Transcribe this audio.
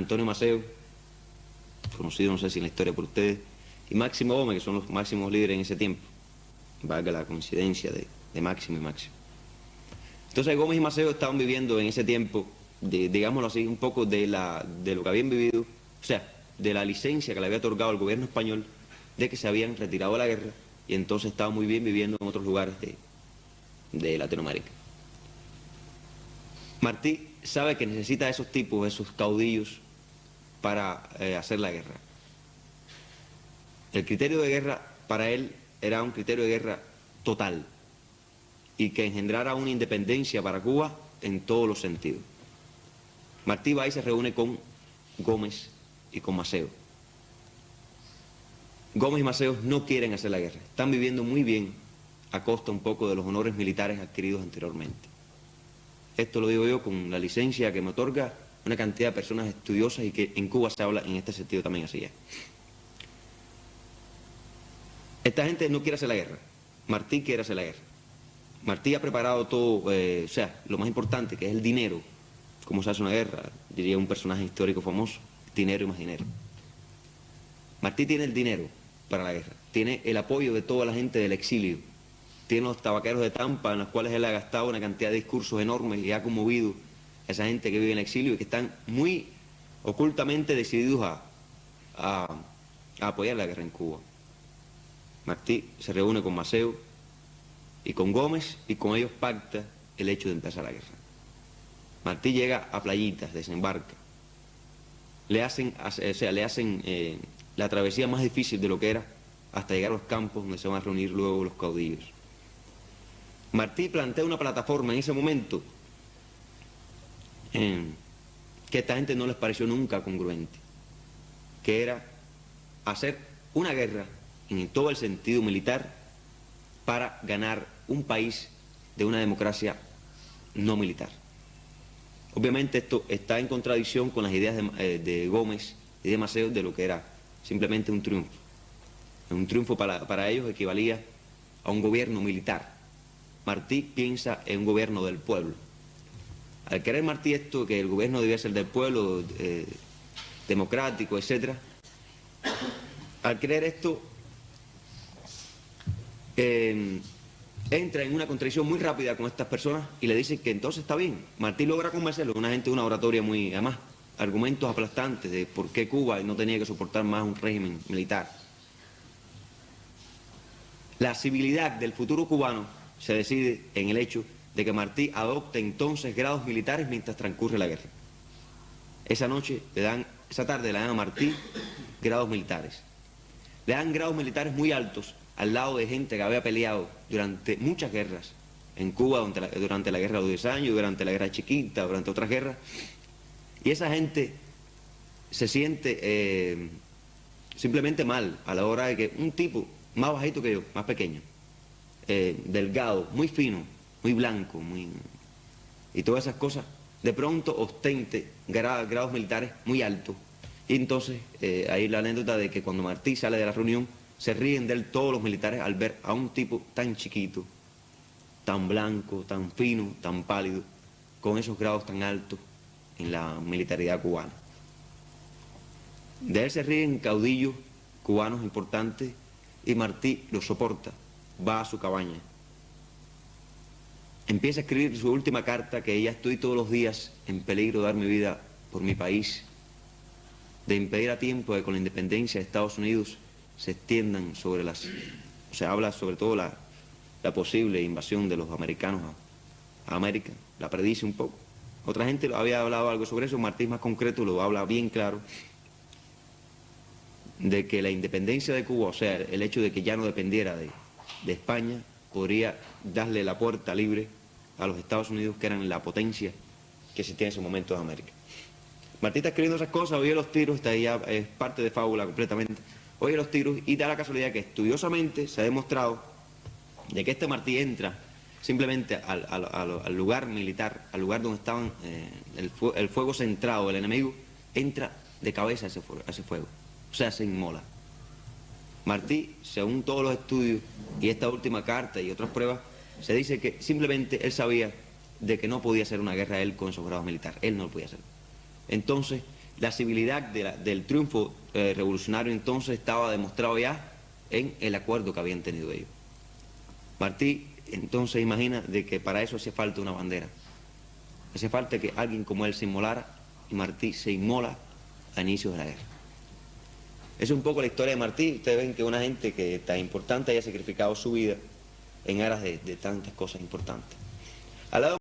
Antonio Maceo, conocido no sé si en la historia por ustedes, y Máximo Gómez, que son los máximos líderes en ese tiempo. Valga la coincidencia de Máximo y Máximo. Entonces Gómez y Maceo estaban viviendo en ese tiempo, digámoslo así, un poco de lo que habían vivido, o sea, de la licencia que le había otorgado el gobierno español de que se habían retirado de la guerra y entonces estaban muy bien viviendo en otros lugares de Latinoamérica. Martí sabe que necesita a esos tipos, esos caudillos, para hacer la guerra. El criterio de guerra para él era un criterio de guerra total y que engendrara una independencia para Cuba en todos los sentidos. Martí va y se reúne con Gómez y con Maceo. Gómez y Maceo no quieren hacer la guerra, están viviendo muy bien a costa un poco de los honores militares adquiridos anteriormente. Esto lo digo yo con la licencia que me otorga una cantidad de personas estudiosas y que en Cuba se habla en este sentido también así es. Esta gente no quiere hacer la guerra, Martí quiere hacer la guerra. Martí ha preparado todo, o sea, lo más importante, que es el dinero. ¿Cómo se hace una guerra? Diría un personaje histórico famoso, dinero y más dinero. Martí tiene el dinero para la guerra, tiene el apoyo de toda la gente del exilio, tiene los tabaqueros de Tampa en los cuales él ha gastado una cantidad de discursos enormes y ha conmovido a esa gente que vive en el exilio y que están muy ocultamente decididos a apoyar la guerra en Cuba. Martí se reúne con Maceo y con Gómez y con ellos pacta el hecho de empezar la guerra. Martí llega a Playitas, desembarca, le hacen la travesía más difícil de lo que era hasta llegar a los campos donde se van a reunir luego los caudillos. Martí plantea una plataforma en ese momento que a esta gente no les pareció nunca congruente, que era hacer una guerra en todo el sentido militar para ganar un país de una democracia no militar. Obviamente esto está en contradicción con las ideas de Gómez y de Maceo de lo que era simplemente un triunfo. Un triunfo para ellos equivalía a un gobierno militar. Martí piensa en un gobierno del pueblo. Al querer Martí esto, que el gobierno debía ser del pueblo, democrático, etc., al creer esto, entra en una contradicción muy rápida con estas personas y le dicen que entonces está bien. Martí logra convencerlo, una gente de una oratoria muy, además, argumentos aplastantes de por qué Cuba no tenía que soportar más un régimen militar. La civilidad del futuro cubano se decide en el hecho de que Martí adopte entonces grados militares mientras transcurre la guerra. Esa tarde le dan a Martí grados militares. Le dan grados militares muy altos al lado de gente que había peleado durante muchas guerras en Cuba, durante la guerra de los 10 años, durante la guerra chiquita, durante otras guerras. Y esa gente se siente simplemente mal a la hora de que un tipo más bajito que yo, más pequeño, delgado, muy fino, muy blanco, y todas esas cosas, de pronto ostente grados militares muy altos. Y entonces ahí la anécdota de que cuando Martí sale de la reunión, se ríen de él todos los militares al ver a un tipo tan chiquito, tan blanco, tan fino, tan pálido, con esos grados tan altos en la militaridad cubana. De él se ríen caudillos cubanos importantes y Martí lo soporta, va a su cabaña. Empieza a escribir su última carta, que ya estoy todos los días en peligro de dar mi vida por mi país, de impedir a tiempo de con la independencia de Estados Unidos se extiendan sobre o sea, habla sobre todo la posible invasión de los americanos a América, la predice un poco. Otra gente había hablado algo sobre eso, Martí más concreto lo habla bien claro, de que la independencia de Cuba, o sea, el hecho de que ya no dependiera de España, podría darle la puerta libre a los Estados Unidos, que eran la potencia que existía en ese momento en América. Martí está escribiendo esas cosas, oye los tiros, esta ya es parte de fábula completamente, oye los tiros y da la casualidad que estudiosamente se ha demostrado de que este Martí entra simplemente al lugar militar, al lugar donde estaban el fuego centrado del enemigo, entra de cabeza a ese fuego, o sea, se inmola. Martí, según todos los estudios y esta última carta y otras pruebas, se dice que simplemente él sabía de que no podía hacer una guerra él con esos grados militares, él no lo podía hacer. Entonces la civilidad del triunfo revolucionario entonces estaba demostrado ya en el acuerdo que habían tenido ellos. Martí entonces imagina de que para eso hacía falta una bandera. Hace falta que alguien como él se inmolara, y Martí se inmola a inicios de la guerra. Esa es un poco la historia de Martí. Ustedes ven que una gente que tan importante haya sacrificado su vida en aras de tantas cosas importantes. Al lado